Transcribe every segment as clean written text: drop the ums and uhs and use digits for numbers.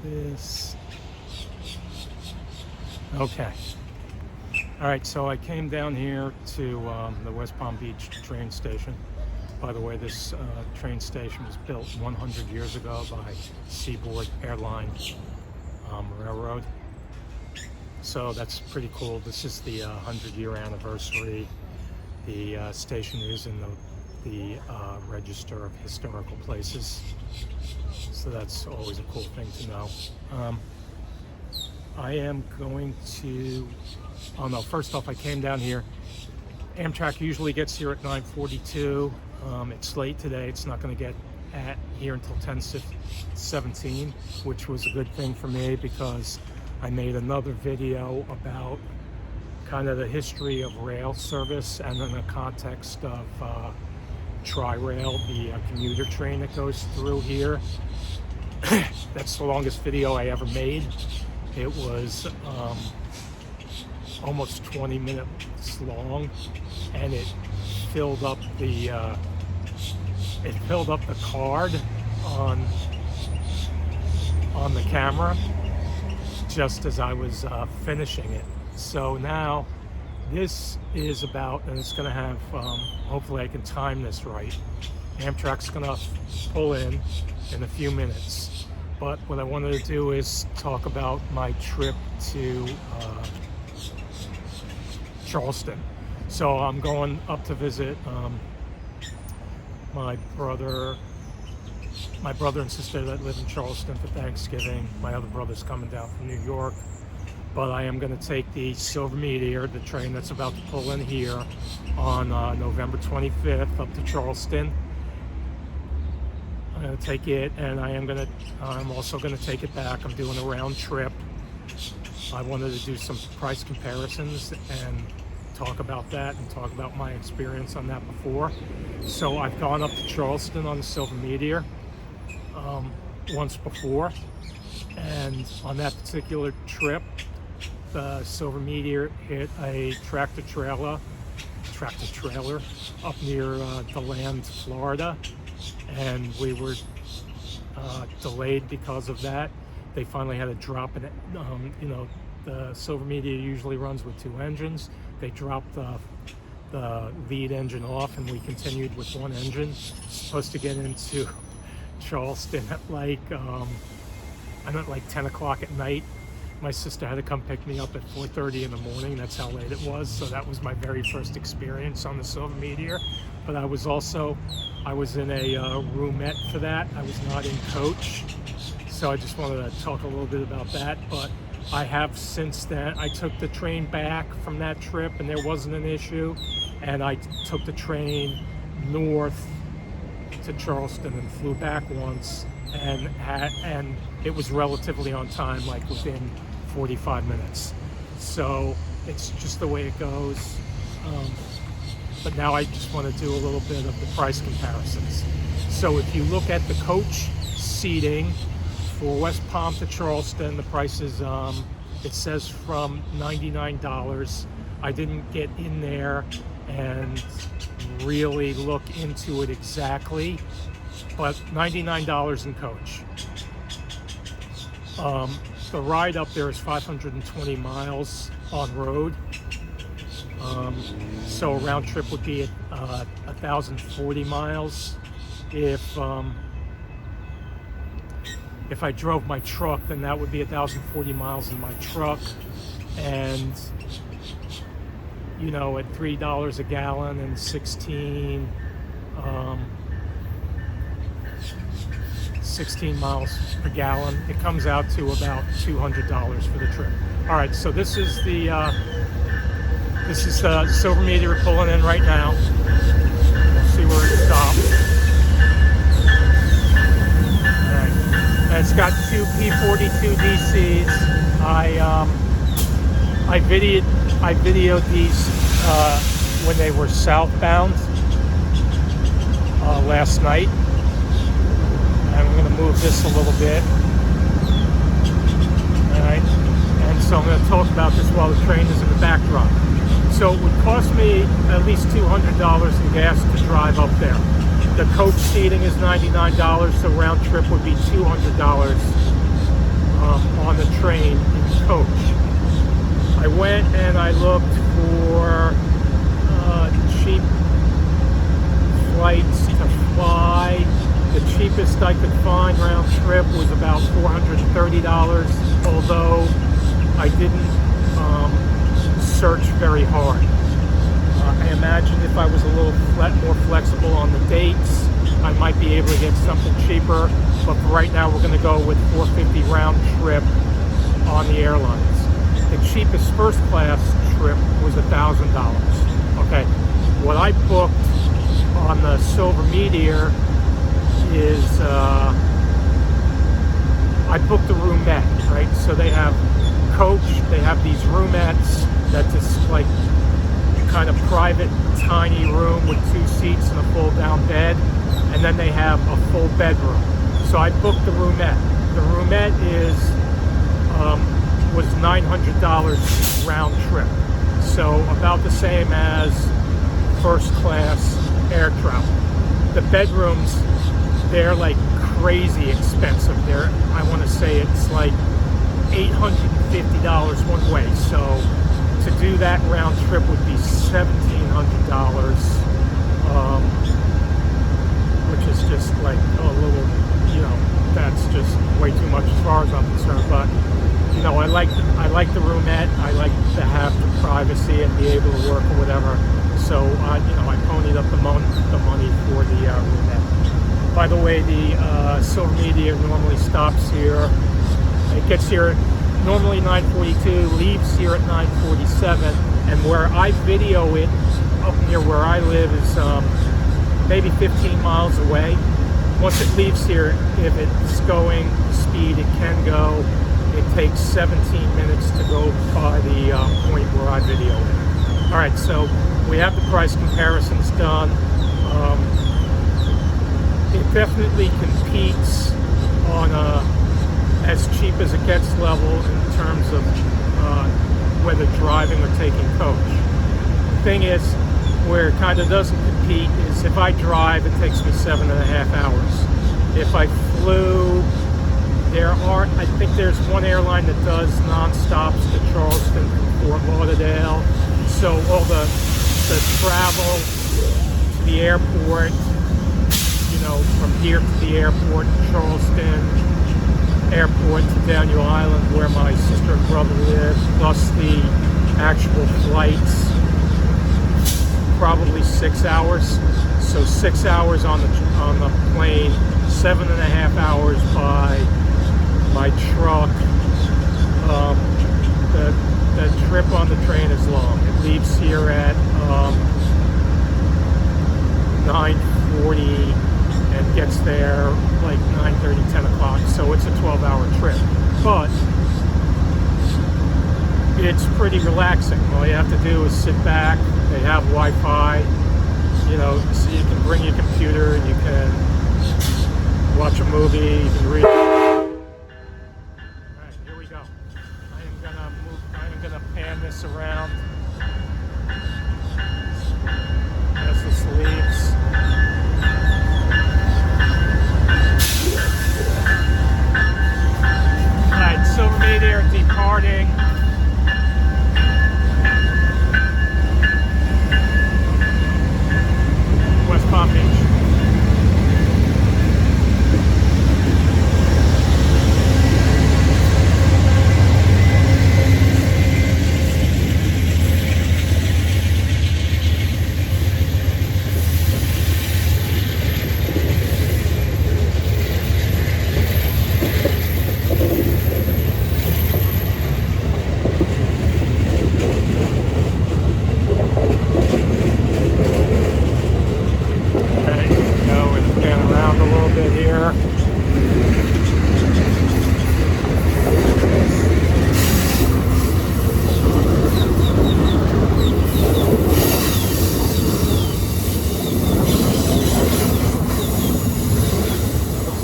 this. Okay. All right, so I came down here to the West Palm Beach train station. By the way, this train station was built 100 years ago by Seaboard Airline Railroad. So that's pretty cool. This is the 100-year anniversary. The station is in the Register of Historical Places. So that's always a cool thing to know. I am going to, oh no, first off, I came down here. Amtrak usually gets here at 9:42. It's late today. It's not going to get here until 10:17, which was a good thing for me because I made another video about kind of the history of rail service and in the context of Tri-Rail, the commuter train that goes through here. That's the longest video I ever made. It was almost 20 minutes long, and it filled up the card on the camera just as I was finishing it. So now this is about, and it's going to have, hopefully I can time this right. Amtrak's going to pull in a few minutes. But what I wanted to do is talk about my trip to Charleston. So I'm going up to visit my brother and sister that live in Charleston for Thanksgiving. My other brother's coming down from New York. But I am going to take the Silver Meteor, the train that's about to pull in here on November 25th up to Charleston. I'm going to take it, and I'm also going to take it back. I'm doing a round trip. I wanted to do some price comparisons and talk about that and talk about my experience on that before. So I've gone up to Charleston on the Silver Meteor once before, and on that particular trip, the Silver Meteor hit a tractor trailer up near DeLand, Florida, and we were delayed because of that. They finally had to drop it. The Silver Meteor usually runs with 2 engines. They dropped the lead engine off, and we continued with 1 engine. Supposed to get into Charleston at like 10 o'clock at night. My sister had to come pick me up at 4:30 in the morning. That's how late it was. So that was my very first experience on the Silver Meteor. But I was in a roomette for that. I was not in coach. So I just wanted to talk a little bit about that. But I have since then, I took the train back from that trip and there wasn't an issue. And I took the train north to Charleston and flew back once. And it was relatively on time, like within 45 minutes. So it's just the way it goes. But now I just want to do a little bit of the price comparisons. So if you look at the coach seating for West Palm to Charleston, the price is, it says from $99. I didn't get in there and really look into it exactly, but $99 in coach. The ride up there is 520 miles on road. So a round trip would be at 1,040 miles. If I drove my truck, then that would be 1,040 miles in my truck. And, at $3 a gallon and 16 miles per gallon, it comes out to about $200 for the trip. All right, so this is the Silver Meteor pulling in right now. We'll see where it stops. All right, and it's got 2 P42 DCs. I videoed these when they were southbound last night. And I'm going to move this a little bit. All right, and so I'm going to talk about this while the train is in the backdrop. So it would cost me at least $200 in gas to drive up there. The coach seating is $99, so round trip would be $200 on the train in coach. I went and I looked for cheap flights to fly. The cheapest I could find round trip was about $430, although I didn't search very hard. I imagine if I was a little more flexible on the dates, I might be able to get something cheaper, but for right now we're going to go with $450 round trip on the airlines. The cheapest first class trip was $1,000. Okay, what I booked on the Silver Meteor is I booked the roomette, right? So they have coach, they have these roomettes that's just like kind of private, tiny room with 2 seats and a fold-down bed, and then they have a full bedroom. So I booked the roomette. The roomette was $900 round trip, so about the same as first class air travel. The bedrooms, they're like crazy expensive. I want to say it's like $850 one way. So to do that round trip would be $1,700, which is just like a little, that's just way too much as far as I'm concerned. But I like the roomette. I like to have the privacy and be able to work or whatever. So I ponied up the money for the roomette. By the way, the Silver Meteor normally stops here. It gets here normally 9:42, leaves here at 9:47, and where I video it up near where I live is maybe 15 miles away. Once it leaves here, if it's going speed it can go, it takes 17 minutes to go by the point where I video it. All right, so we have the price comparisons done. It definitely competes on as cheap as it gets level in terms of whether driving or taking coach. The thing is, where it kind of doesn't compete is if I drive, it takes me 7.5 hours. If I flew, I think there's one airline that does non-stops to Charleston from Fort Lauderdale. So all the travel to the airport, from here to the airport, Charleston Airport to Daniel Island, where my sister and brother live, plus the actual flights, probably 6 hours. So 6 hours on the plane, 7.5 hours by truck. The trip on the train is long. It leaves here at 9:40 and gets there like 9:30, 10 o'clock. So it's a 12-hour trip. But it's pretty relaxing. All you have to do is sit back. They have Wi-Fi, so you can bring your computer and you can watch a movie, you can read. All right, here we go. I am gonna pan this around as this leaves. All right, Silver Meteor departing. West Palm Beach.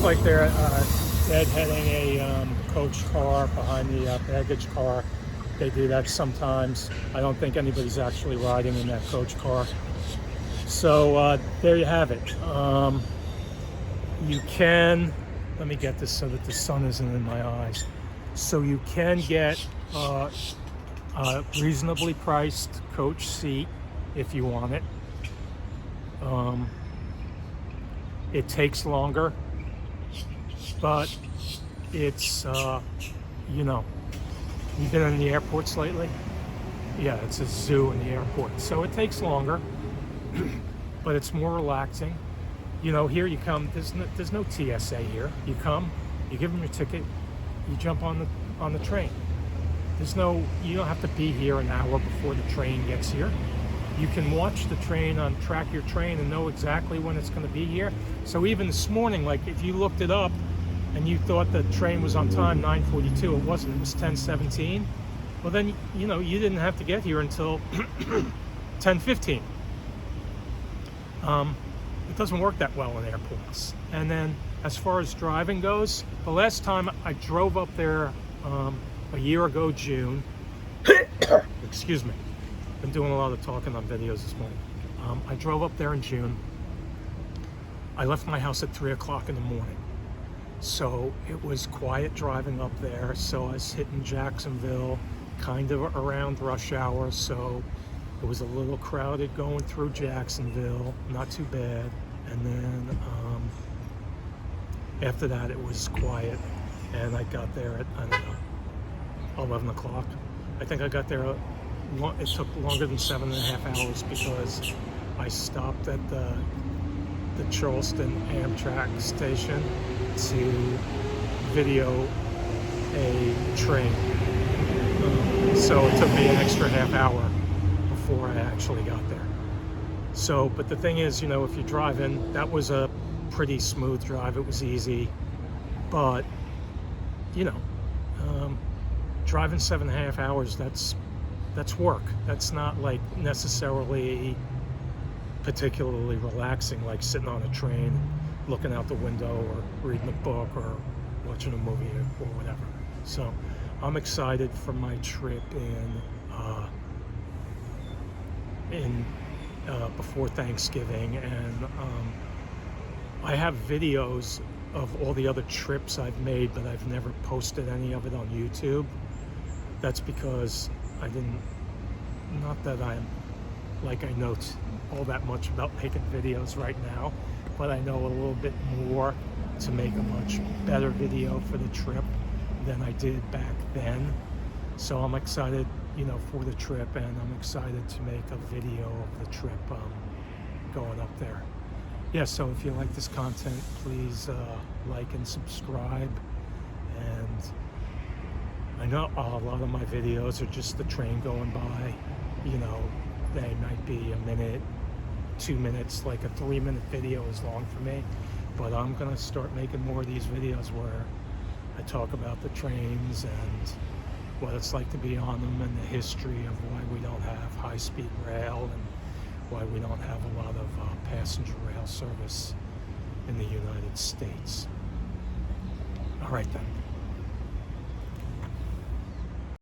Like they're deadheading a coach car behind the baggage car. They do that sometimes. I don't think anybody's actually riding in that coach car. So there you have it. You can, let me get this so that the sun isn't in my eyes. So you can get a reasonably priced coach seat if you want it. It takes longer, but it's, you know, you've been in the airports lately? Yeah, it's a zoo in the airport. So it takes longer, but it's more relaxing. You know, here you come, there's no TSA here. You come, you give them your ticket, you jump on the train. You don't have to be here an hour before the train gets here. You can watch the train track your train and know exactly when it's going to be here. So even this morning, like if you looked it up and you thought the train was on time, 9:42, it wasn't, it was 10:17. Well then, you know, you didn't have to get here until 10:15. It doesn't work that well in airports. And then as far as driving goes, the last time I drove up there a year ago, June, excuse me, been doing a lot of talking on videos this morning. I drove up there in June. I left my house at 3 o'clock in the morning. So it was quiet driving up there. So I was hitting Jacksonville kind of around rush hour. So it was a little crowded going through Jacksonville, not too bad. And then after that it was quiet. And I got there at, I don't know, 11 o'clock. I think I got there, it took longer than 7.5 hours because I stopped at the Charleston Amtrak station to video a train. So it took me an extra half hour before I actually got there. So, but the thing is, you know, if you're driving, that was a pretty smooth drive. It was easy, but you know, driving 7.5 hours, that's work. That's not like necessarily particularly relaxing, like sitting on a train, looking out the window or reading a book or watching a movie or whatever. So I'm excited for my trip in before Thanksgiving, and I have videos of all the other trips I've made, but I've never posted any of it on YouTube. That's because not that I'm like I know all that much about making videos right now, but I know a little bit more to make a much better video for the trip than I did back then. So I'm excited, you know, for the trip, and I'm excited to make a video of the trip going up there. Yeah, so if you like this content, please like and subscribe. And I know a lot of my videos are just the train going by. You know, they might be a minute, 2 minutes, like a 3-minute video is long for me. But I'm gonna start making more of these videos where I talk about the trains and what it's like to be on them, and the history of why we don't have high-speed rail and why we don't have a lot of passenger rail service in the United States. All right then.